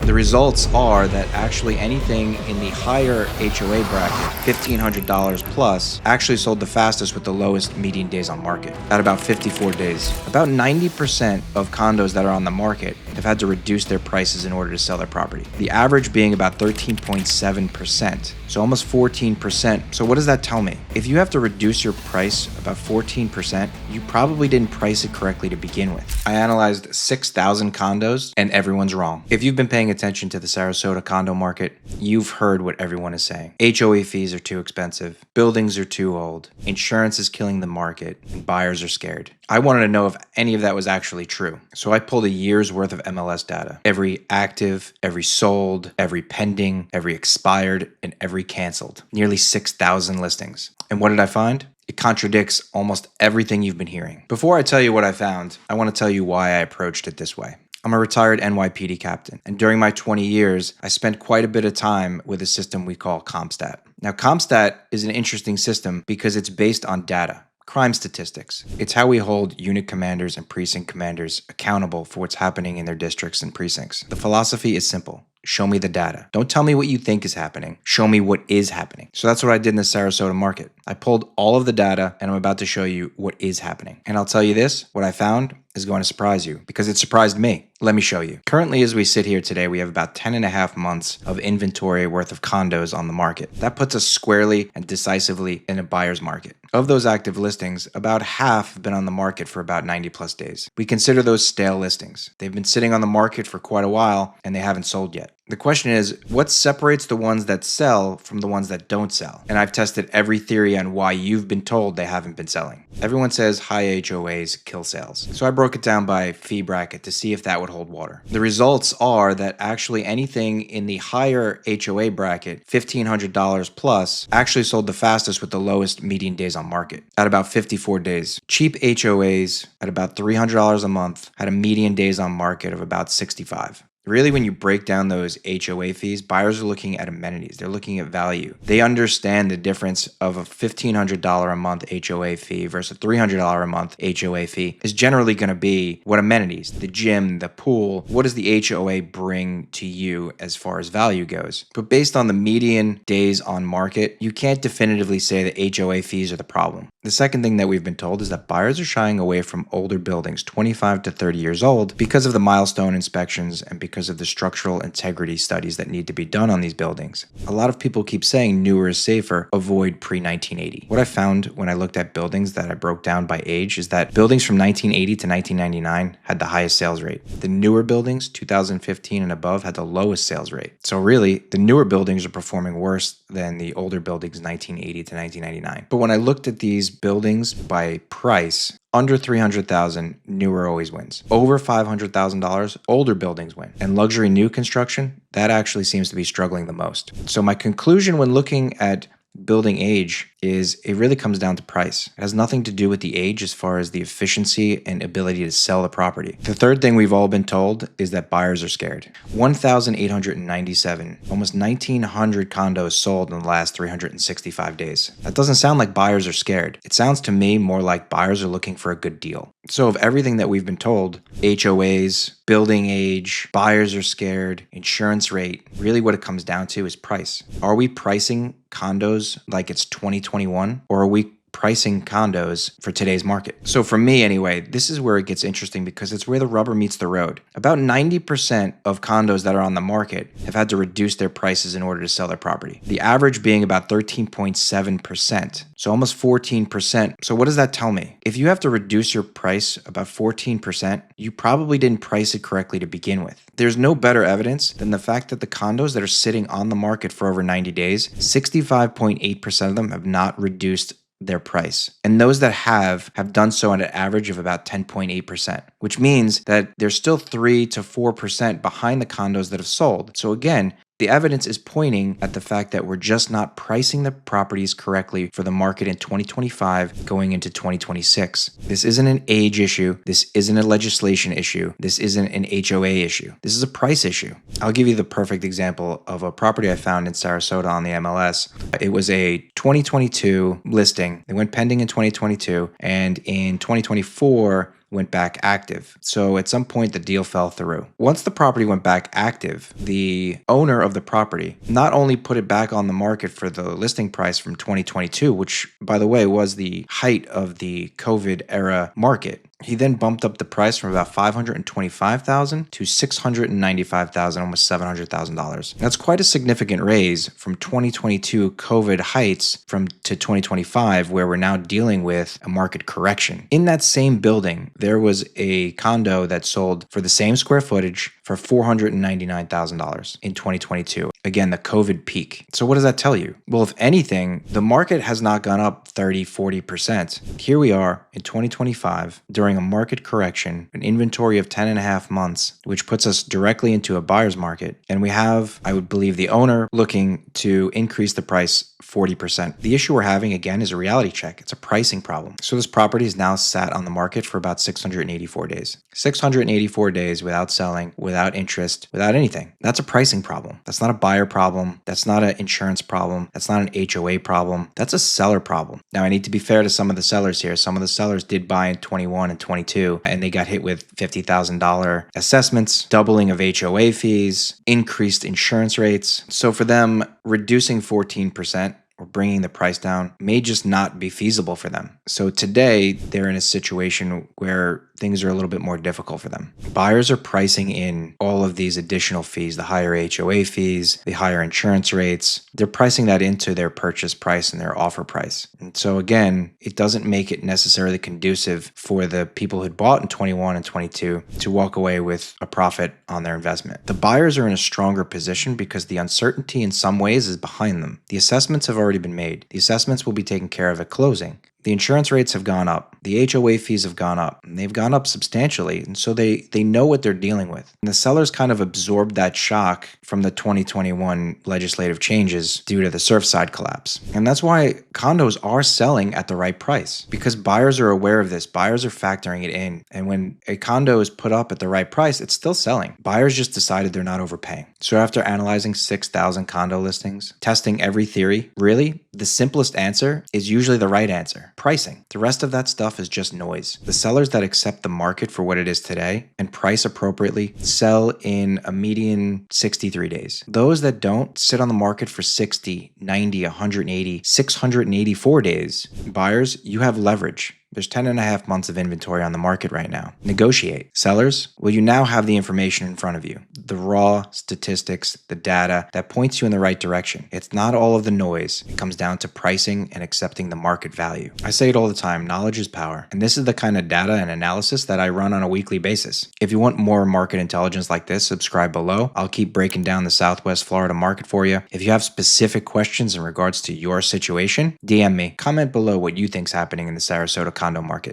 The results are that actually anything in the higher HOA bracket, $1,500 plus, actually sold the fastest with the lowest median days on market at about 54 days. About 90% of condos that are on the market have had to reduce their prices in order to sell their property. The average being about 13.7%, so almost 14%. So what does that tell me? If you have to reduce your price about 14%, you probably didn't price it correctly to begin with. I analyzed 6,000 condos and everyone's wrong. If you've been paying attention to the Sarasota condo market, you've heard what everyone is saying. HOA fees are too expensive, buildings are too old, insurance is killing the market, and buyers are scared. I wanted to know if any of that was actually true. So I pulled a year's worth of MLS data. Every active, every sold, every pending, every expired, and every canceled. Nearly 6,000 listings. And what did I find? It contradicts almost everything you've been hearing. Before I tell you what I found, I want to tell you why I approached it this way. I'm a retired NYPD captain, and during my 20 years, I spent quite a bit of time with a system we call CompStat. Now, CompStat is an interesting system because it's based on data. Crime statistics. It's how we hold unit commanders and precinct commanders accountable for what's happening in their districts and precincts. The philosophy is simple. Show me the data. Don't tell me what you think is happening. Show me what is happening. So that's what I did in the Sarasota market. I pulled all of the data and I'm about to show you what is happening. And I'll tell you this, what I found is going to surprise you because it surprised me. Let me show you. Currently, as we sit here today, we have about 10 and a half months of inventory worth of condos on the market. That puts us squarely and decisively in a buyer's market. Of those active listings, about half have been on the market for about 90 plus days. We consider those stale listings. They've been sitting on the market for quite a while and they haven't sold yet. The question is, what separates the ones that sell from the ones that don't sell? And I've tested every theory on why you've been told they haven't been selling. Everyone says high HOAs kill sales. So I broke it down by fee bracket to see if that would hold water. The results are that actually anything in the higher HOA bracket, $1,500 plus, actually sold the fastest with the lowest median days on market at about 54 days. Cheap HOAs at about $300 a month had a median days on market of about 65. Really, when you break down those HOA fees, buyers are looking at amenities. They're looking at value. They understand the difference of a $1,500 a month HOA fee versus a $300 a month HOA fee is generally going to be what amenities, the gym, the pool, what does the HOA bring to you as far as value goes? But based on the median days on market, you can't definitively say that HOA fees are the problem. The second thing that we've been told is that buyers are shying away from older buildings, 25 to 30 years old, because of the milestone inspections and because of the structural integrity studies that need to be done on these buildings. A lot of people keep saying newer is safer, avoid pre-1980. What I found when I looked at buildings that I broke down by age is that buildings from 1980 to 1999 had the highest sales rate. The newer buildings, 2015 and above, had the lowest sales rate. So really, the newer buildings are performing worse than the older buildings 1980 to 1999. But when I looked at these buildings by price, under $300,000, newer always wins. Over $500,000, older buildings win. And luxury new construction, that actually seems to be struggling the most. So my conclusion when looking at building age is it really comes down to price. It has nothing to do with the age as far as the efficiency and ability to sell the property. The third thing we've all been told is that buyers are scared. 1,897, almost 1,900 condos sold in the last 365 days. That doesn't sound like buyers are scared. It sounds to me more like buyers are looking for a good deal. So of everything that we've been told, HOAs, building age, buyers are scared, insurance rate, really what it comes down to is price. Are we pricing condos like it's 2021, or are we pricing condos for today's market? So for me anyway, this is where it gets interesting because it's where the rubber meets the road. About 90% of condos that are on the market have had to reduce their prices in order to sell their property. The average being about 13.7%, so almost 14%. So what does that tell me? If you have to reduce your price about 14%, you probably didn't price it correctly to begin with. There's no better evidence than the fact that the condos that are sitting on the market for over 90 days, 65.8% of them have not reduced their price. And those that have done so at an average of about 10.8%, which means that they're still 3 to 4% behind the condos that have sold. So again, the evidence is pointing at the fact that we're just not pricing the properties correctly for the market in 2025 going into 2026. This isn't an age issue. This isn't a legislation issue. This isn't an HOA issue. This is a price issue. I'll give you the perfect example of a property I found in Sarasota on the MLS. It was a 2022 listing. It went pending in 2022, and in 2024, went back active. So at some point, the deal fell through. Once the property went back active, the owner of the property not only put it back on the market for the listing price from 2022, which, by the way, was the height of the COVID era market. He then bumped up the price from about $525,000 to $695,000, almost $700,000. That's quite a significant raise from 2022 COVID heights to 2025, where we're now dealing with a market correction. In that same building, there was a condo that sold for the same square footage for $499,000 in 2022. Again, the COVID peak. So what does that tell you? Well, if anything, the market has not gone up 30, 40%. Here we are in 2025 during a market correction, an inventory of 10 and a half months, which puts us directly into a buyer's market. And we have, I would believe, the owner looking to increase the price 40%. The issue we're having, again, is a reality check. It's a pricing problem. So this property is now sat on the market for about 684 days. 684 days without selling, without interest, without anything. That's a pricing problem. That's not a buyer problem. That's not an insurance problem. That's not an HOA problem. That's a seller problem. Now, I need to be fair to some of the sellers here. Some of the sellers did buy in 21 and 22, and they got hit with $50,000 assessments, doubling of HOA fees, increased insurance rates. So for them, reducing 14% or bringing the price down may just not be feasible for them. So today, they're in a situation where things are a little bit more difficult for them. Buyers are pricing in all of these additional fees, the higher HOA fees, the higher insurance rates. They're pricing that into their purchase price and their offer price. And so again, it doesn't make it necessarily conducive for the people who bought in 21 and 22 to walk away with a profit on their investment. The buyers are in a stronger position because the uncertainty in some ways is behind them. The assessments have already been made. The assessments will be taken care of at closing. The insurance rates have gone up. The HOA fees have gone up. And they've gone up substantially. And so they know what they're dealing with. And the sellers kind of absorbed that shock from the 2021 legislative changes due to the Surfside collapse. And that's why condos are selling at the right price, because buyers are aware of this. Buyers are factoring it in. And when a condo is put up at the right price, it's still selling. Buyers just decided they're not overpaying. So after analyzing 6,000 condo listings, testing every theory, really, the simplest answer is usually the right answer. Pricing. The rest of that stuff is just noise. The sellers that accept the market for what it is today and price appropriately sell in a median 63 days. Those that don't sit on the market for 60, 90, 180, 684 days. Buyers, you have leverage. There's 10 and a half months of inventory on the market right now. Negotiate. Sellers, well, you now have the information in front of you. The raw statistics, the data that points you in the right direction. It's not all of the noise. It comes down to pricing and accepting the market value. I say it all the time, knowledge is power. And this is the kind of data and analysis that I run on a weekly basis. If you want more market intelligence like this, subscribe below. I'll keep breaking down the Southwest Florida market for you. If you have specific questions in regards to your situation, DM me. Comment below what you think's happening in the Sarasota condo market.